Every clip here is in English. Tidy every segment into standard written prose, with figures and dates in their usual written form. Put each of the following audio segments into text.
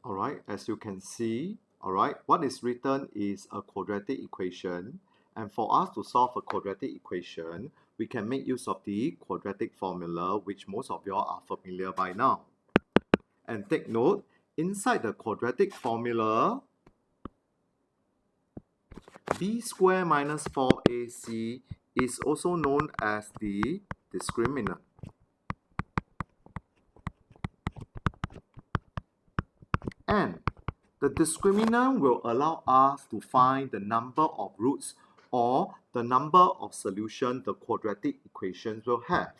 Alright, as you can see, alright, what is written is a quadratic equation. And for us to solve a quadratic equation, we can make use of the quadratic formula, which most of you all are familiar by now. And take note, inside the quadratic formula, b squared minus 4ac is also known as the discriminant. And the discriminant will allow us to find the number of roots or the number of solutions the quadratic equations will have.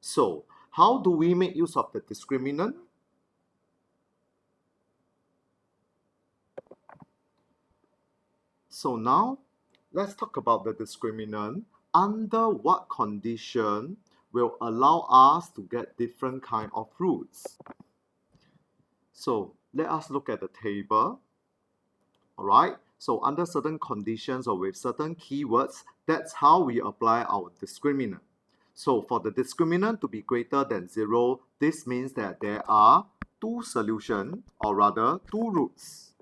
So, how do we make use of the discriminant? So now, let's talk about the discriminant. Under what condition will allow us to get different kind of roots? So, let us look at the table. Alright, so under certain conditions or with certain keywords, that's how we apply our discriminant. So for the discriminant to be greater than 0, this means that there are two solutions, or rather two roots.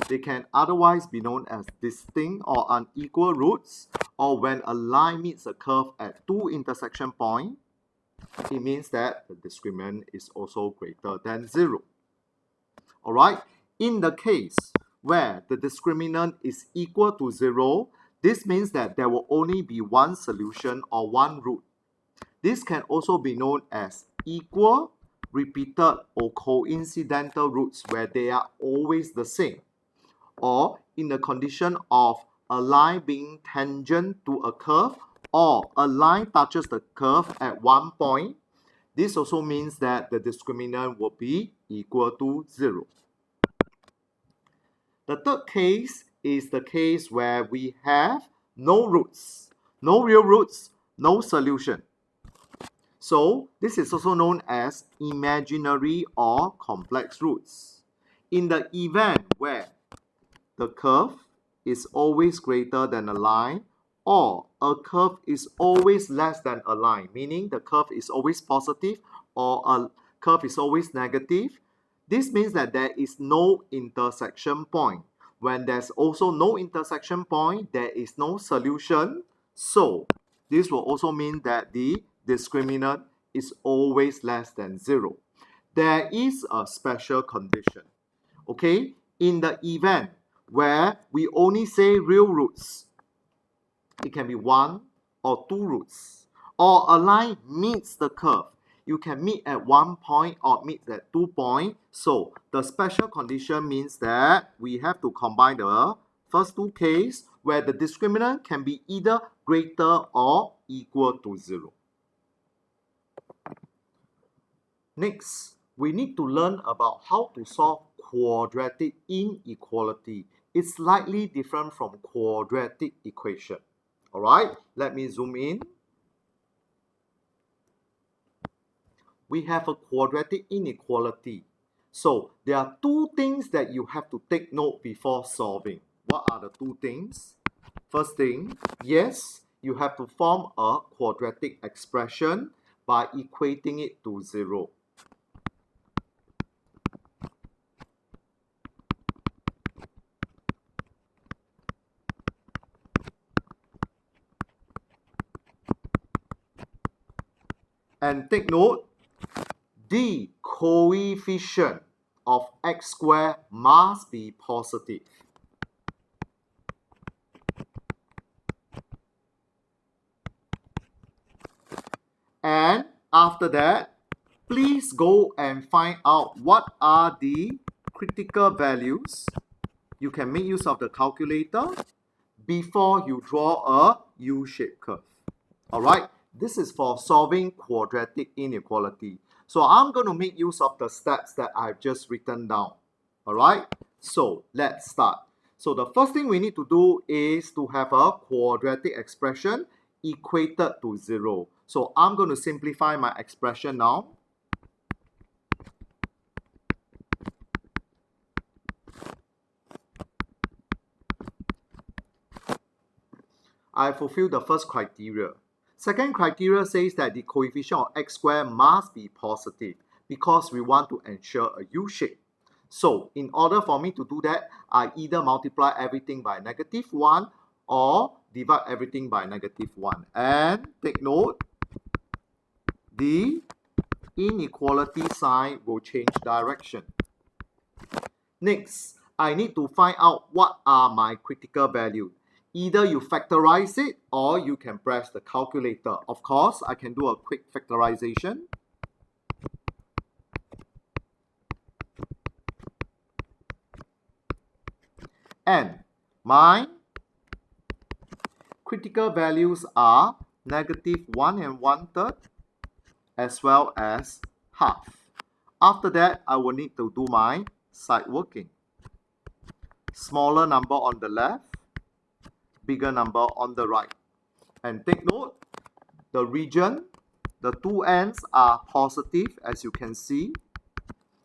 They can otherwise be known as distinct or unequal roots, or when a line meets a curve at two intersection points, it means that the discriminant is also greater than 0. Alright, in the case where the discriminant is equal to 0, this means that there will only be one solution or one root. This can also be known as equal, repeated, or coincidental roots where they are always the same. Or in the condition of a line being tangent to a curve or a line touches the curve at one point, this also means that the discriminant will be equal to 0. The third case is the case where we have no roots, no real roots, no solution. So this is also known as imaginary or complex roots. In the event where the curve is always greater than a line, or a curve is always less than a line, meaning the curve is always positive or a curve is always negative, this means that there is no intersection point. When there's also no intersection point, there is no solution. So this will also mean that the discriminant is always less than 0. There is a special condition. Okay, in the event where we only say real roots, it can be 1 or 2 roots, or a line meets the curve. You can meet at 1 point or meet at 2 points. So the special condition means that we have to combine the first two cases where the discriminant can be either greater or equal to 0. Next, we need to learn about how to solve quadratic inequality. It's slightly different from quadratic equation. Alright, let me zoom in. We have a quadratic inequality. So there are two things that you have to take note before solving. What are the two things? First thing, yes, you have to form a quadratic expression by equating it to 0. And take note, the coefficient of x squared must be positive. And after that, please go and find out what are the critical values. You can make use of the calculator before you draw a U-shaped curve. Alright, this is for solving quadratic inequality. So I'm going to make use of the steps that I've just written down. Alright, so let's start. So the first thing we need to do is to have a quadratic expression equated to 0. So I'm going to simplify my expression now. I fulfill the first criteria. Second criteria says that the coefficient of x squared must be positive because we want to ensure a U shape. So in order for me to do that, I either multiply everything by -1 or divide everything by -1. And take note, the inequality sign will change direction. Next, I need to find out what are my critical values. Either you factorize it or you can press the calculator. Of course, I can do a quick factorization. And my critical values are -1 1/3 as well as half. After that, I will need to do my side working. Smaller number on the left, bigger number on the right. And take note, the region, the two ends are positive, as you can see.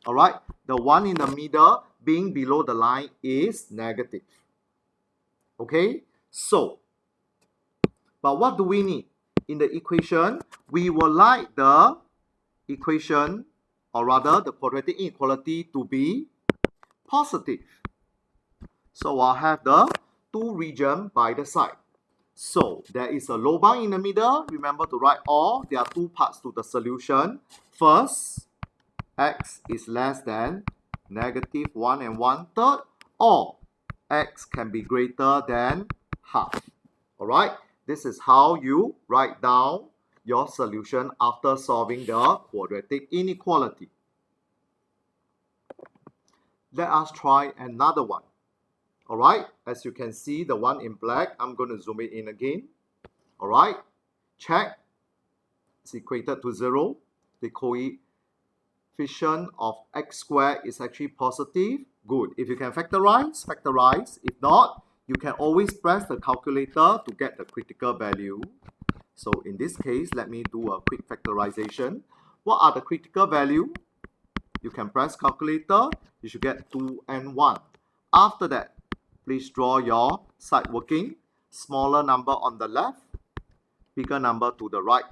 Alright, the one in the middle being below the line is negative. Okay, so, but what do we need? In the equation, we would like the equation, or rather the quadratic inequality, to be positive. So I'll have the two regions by the side. So there is a lobang in the middle. Remember to write all. There are two parts to the solution. First, x is less than -1 1/3, or x can be greater than half. Alright, this is how you write down your solution after solving the quadratic inequality. Let us try another one. Alright, as you can see, the one in black, I'm going to zoom it in again. Alright, check. It's equated to 0. The coefficient of x squared is actually positive. Good. If you can factorize, factorize. If not, you can always press the calculator to get the critical value. So in this case, let me do a quick factorization. What are the critical value? You can press calculator. You should get 2 and 1. After that, please draw your side working. Smaller number on the left, bigger number to the right,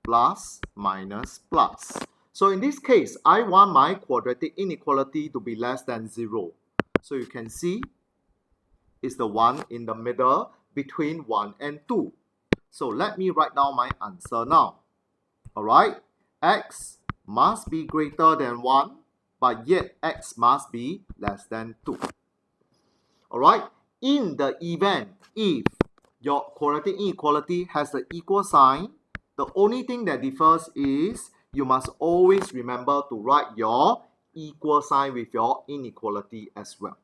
plus, minus, plus. So in this case, I want my quadratic inequality to be less than 0. So you can see it's the one in the middle between 1 and 2. So let me write down my answer now. Alright, x must be greater than 1, but yet x must be less than 2. Alright, in the event if your quadratic inequality has the equal sign, the only thing that differs is you must always remember to write your equal sign with your inequality as well.